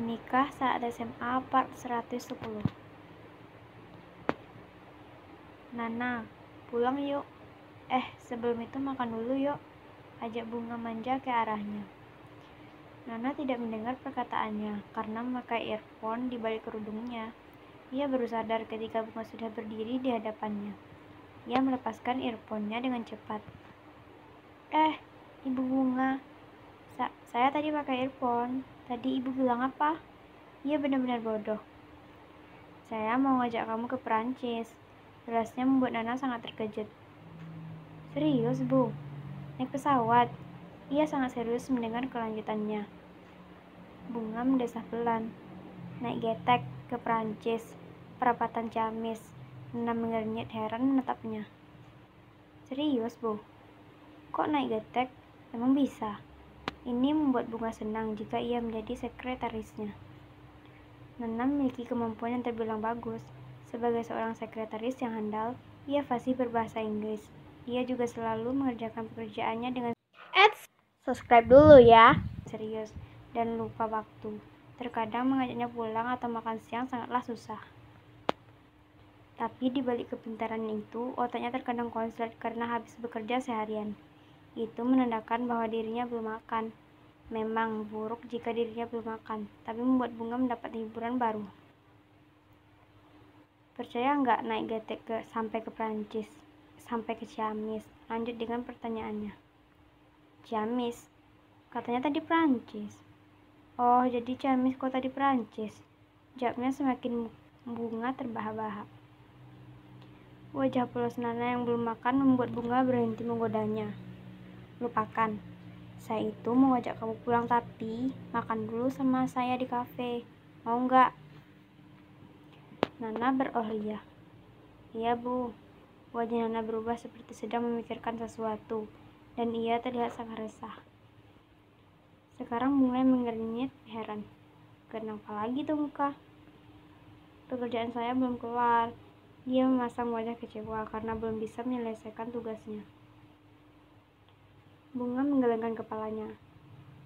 Menikah saat SMA part 110. Nana, pulang yuk. Sebelum itu makan dulu yuk, ajak Bunga manja ke arahnya. Nana tidak mendengar perkataannya karena memakai earphone di balik kerudungnya. Ia baru sadar ketika Bunga sudah berdiri di hadapannya. Ia melepaskan earphone-nya dengan cepat. Ibu Bunga, saya tadi pakai earphone. Tadi ibu bilang apa? Ia benar-benar bodoh. Saya mau ngajak kamu ke Perancis. Jelasnya membuat Nana sangat terkejut. Serius, Bu? Naik pesawat? Ia sangat serius mendengar kelanjutannya. Bunga mendesah pelan. Naik getek ke Perancis, perapatan Ciamis. Nana mengernyit heran menatapnya. Serius, Bu? Kok naik getek? Emang bisa? Ini membuat Bunga senang jika ia menjadi sekretarisnya. Nana memiliki kemampuan yang terbilang bagus. Sebagai seorang sekretaris yang handal, ia fasih berbahasa Inggris. Ia juga selalu mengerjakan pekerjaannya dengan subscribe dulu ya. Serius dan lupa waktu. Terkadang mengajaknya pulang atau makan siang sangatlah susah. Tapi di balik kepintaran itu, otaknya terkadang konslet karena habis bekerja seharian. Itu menandakan bahwa dirinya belum makan. Memang buruk jika dirinya belum makan, tapi membuat Bunga mendapat hiburan baru. Percaya nggak naik getek sampai ke Prancis, sampai ke Ciamis? Lanjut dengan pertanyaannya. Ciamis? Katanya tadi Prancis. Oh, jadi Ciamis kota di Prancis? Jawabnya semakin Bunga terbahak-bahak. Wajah polos Nana yang belum makan membuat Bunga berhenti menggodanya. Lupakan. Saya itu mau ajak kamu pulang tapi makan dulu sama saya di kafe. Mau nggak? Nana berohliah. Iya, Bu. Wajah Nana berubah seperti sedang memikirkan sesuatu, dan ia terlihat sangat resah. Sekarang mulai mengernyit heran. Kenapa lagi tuh muka? Pekerjaan saya belum kelar. Dia memasang wajah kecewa karena belum bisa menyelesaikan tugasnya. Bunga menggelengkan kepalanya.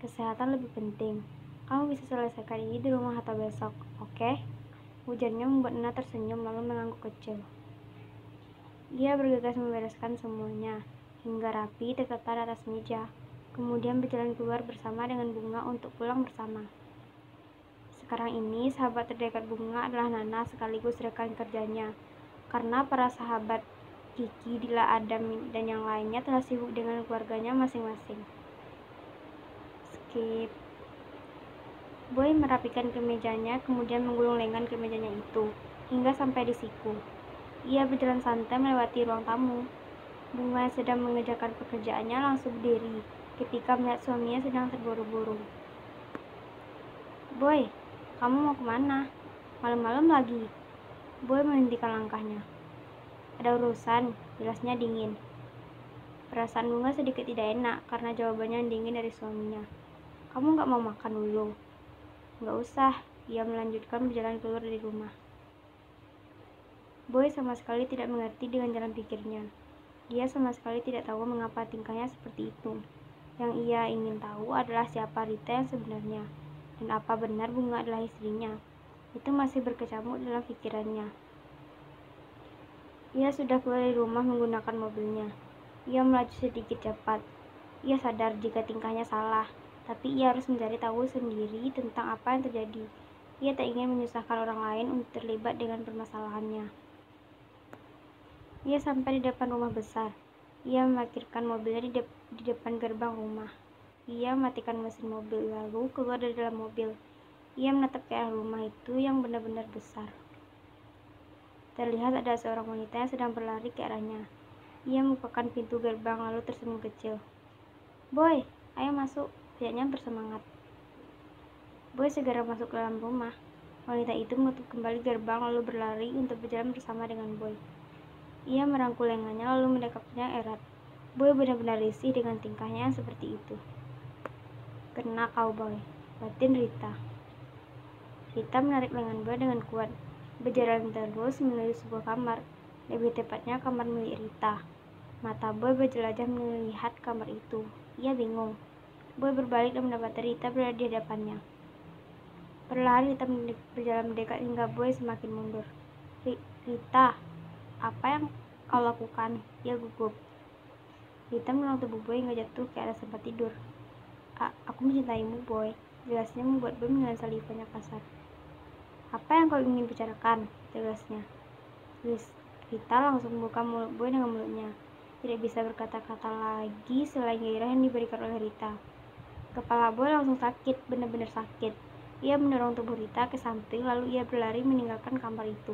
Kesehatan lebih penting. Kamu bisa selesaikan ini di rumah atau besok, oke? Ujarnya membuat Nana tersenyum lalu mengangguk kecil. Dia bergegas membereskan semuanya, hingga rapi tertata di atas meja. Kemudian berjalan keluar bersama dengan Bunga untuk pulang bersama. Sekarang ini sahabat terdekat Bunga adalah Nana sekaligus rekan kerjanya, karena para sahabat Kiki, Dila, Adam, dan yang lainnya telah sibuk dengan keluarganya masing-masing. Skip. Boy merapikan kemejanya, kemudian menggulung lengan kemejanya itu, hingga sampai di siku. Ia berjalan santai melewati ruang tamu. Bunga yang sedang mengerjakan pekerjaannya langsung berdiri ketika melihat suaminya sedang terburu-buru. Boy, kamu mau kemana? Malam-malam lagi. Boy menghentikan langkahnya. Ada urusan, jelasnya dingin. Perasaan Bunga sedikit tidak enak karena jawabannya yang dingin dari suaminya. Kamu gak mau makan dulu? Gak usah, ia melanjutkan berjalan keluar dari rumah. Boy sama sekali tidak mengerti dengan jalan pikirnya. Dia sama sekali tidak tahu mengapa tingkahnya seperti itu. Yang ia ingin tahu adalah siapa Rita yang sebenarnya, dan apa benar Bunga adalah istrinya. Itu masih berkecamuk dalam pikirannya. Ia sudah keluar dari rumah menggunakan mobilnya. Ia melaju sedikit cepat. Ia sadar jika tingkahnya salah, tapi ia harus mencari tahu sendiri tentang apa yang terjadi. Ia tak ingin menyusahkan orang lain untuk terlibat dengan permasalahannya. Ia sampai di depan rumah besar. Ia memarkirkan mobilnya di depan gerbang rumah. Ia matikan mesin mobil lalu keluar dari dalam mobil. Ia menatap ke arah rumah itu yang benar-benar besar. Terlihat ada seorang wanita yang sedang berlari ke arahnya. Ia membukakan pintu gerbang lalu tersenyum kecil. Boy, ayo masuk, teriaknya bersemangat. Boy segera masuk ke dalam rumah. Wanita itu menutup kembali gerbang lalu berlari untuk berjalan bersama dengan Boy. Ia merangkul lengannya lalu mendekapnya erat. Boy benar-benar risih dengan tingkahnya yang seperti itu. Kena kau, Boy, batin Rita. Rita menarik lengan Boy dengan kuat. Berjalan terus menuju sebuah kamar, lebih tepatnya kamar milik Rita. Mata Boy berjelajah melihat kamar itu. Ia bingung. Boy berbalik dan mendapati Rita berada di hadapannya. Perlahan Rita berjalan mendekat hingga Boy semakin mundur. Rita, apa yang kau lakukan? Ia gugup. Rita menolong tubuh Boy hingga jatuh ke atas tempat tidur. Aku mencintaimu, Boy. Jelasnya membuat Boy mengenal salivanya kasar. Apa yang kau ingin bicarakan? Tegasnya. Rita langsung membuka mulut Boy dengan mulutnya. Tidak bisa berkata-kata lagi selain gairah yang diberikan oleh Rita. Kepala Boy langsung sakit, benar-benar sakit. Ia mendorong tubuh Rita ke samping, lalu ia berlari meninggalkan kamar itu.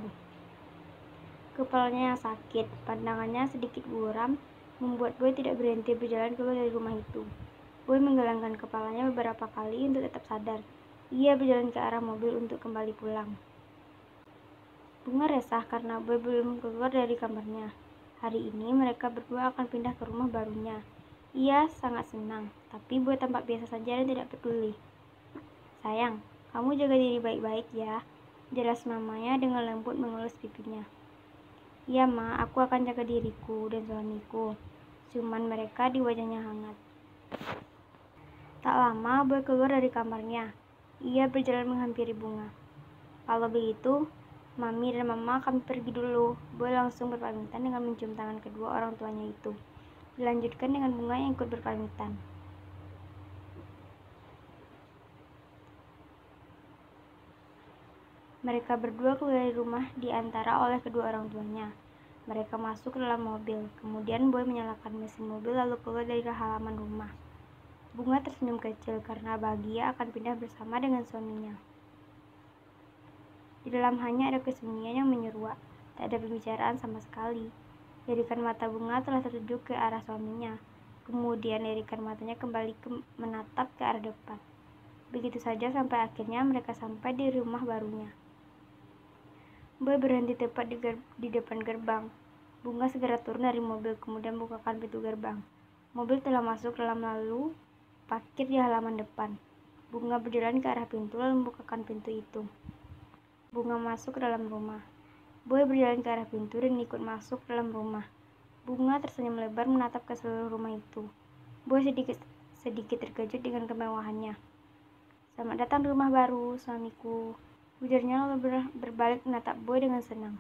Kepalanya yang sakit, pandangannya sedikit buram, membuat Boy tidak berhenti berjalan keluar dari rumah itu. Boy menggelengkan kepalanya beberapa kali untuk tetap sadar. Ia berjalan ke arah mobil untuk kembali pulang. Bunga resah karena Boy belum keluar dari kamarnya. Hari ini mereka berdua akan pindah ke rumah barunya. Ia sangat senang, tapi Boy tampak biasa saja dan tidak peduli. Sayang, kamu jaga diri baik-baik ya, jelas mamanya dengan lembut mengelus pipinya. Iya ma, aku akan jaga diriku dan suamiku. Cuman mereka di wajahnya hangat. Tak lama Boy keluar dari kamarnya. Ia berjalan menghampiri Bunga. Kalau begitu, Mami dan Mama kami pergi dulu. Boy langsung berpamitan dengan mencium tangan kedua orang tuanya itu. Dilanjutkan dengan Bunga yang ikut berpamitan. Mereka berdua keluar dari rumah diantara oleh kedua orang tuanya. Mereka masuk ke dalam mobil. Kemudian Boy menyalakan mesin mobil lalu keluar dari halaman rumah. Bunga tersenyum kecil karena bahagia akan pindah bersama dengan suaminya. Di dalam hanya ada kesunyian yang menyeruak. Tak ada pembicaraan sama sekali. Lirikan mata Bunga telah tertuju ke arah suaminya. Kemudian lirikan matanya kembali menatap ke arah depan. Begitu saja sampai akhirnya mereka sampai di rumah barunya. Boy berhenti tepat di depan gerbang. Bunga segera turun dari mobil, kemudian bukakan pintu gerbang. Mobil telah masuk dalam lalu parkir di halaman depan. Bunga berjalan ke arah pintu lalu membukakan pintu itu. Bunga masuk ke dalam rumah. Boy berjalan ke arah pintu dan ikut masuk dalam rumah. Bunga tersenyum lebar menatap ke seluruh rumah itu. Boy sedikit terkejut dengan kemewahannya. Selamat datang di rumah baru, suamiku. Ujarnya lalu berbalik menatap Boy dengan senang.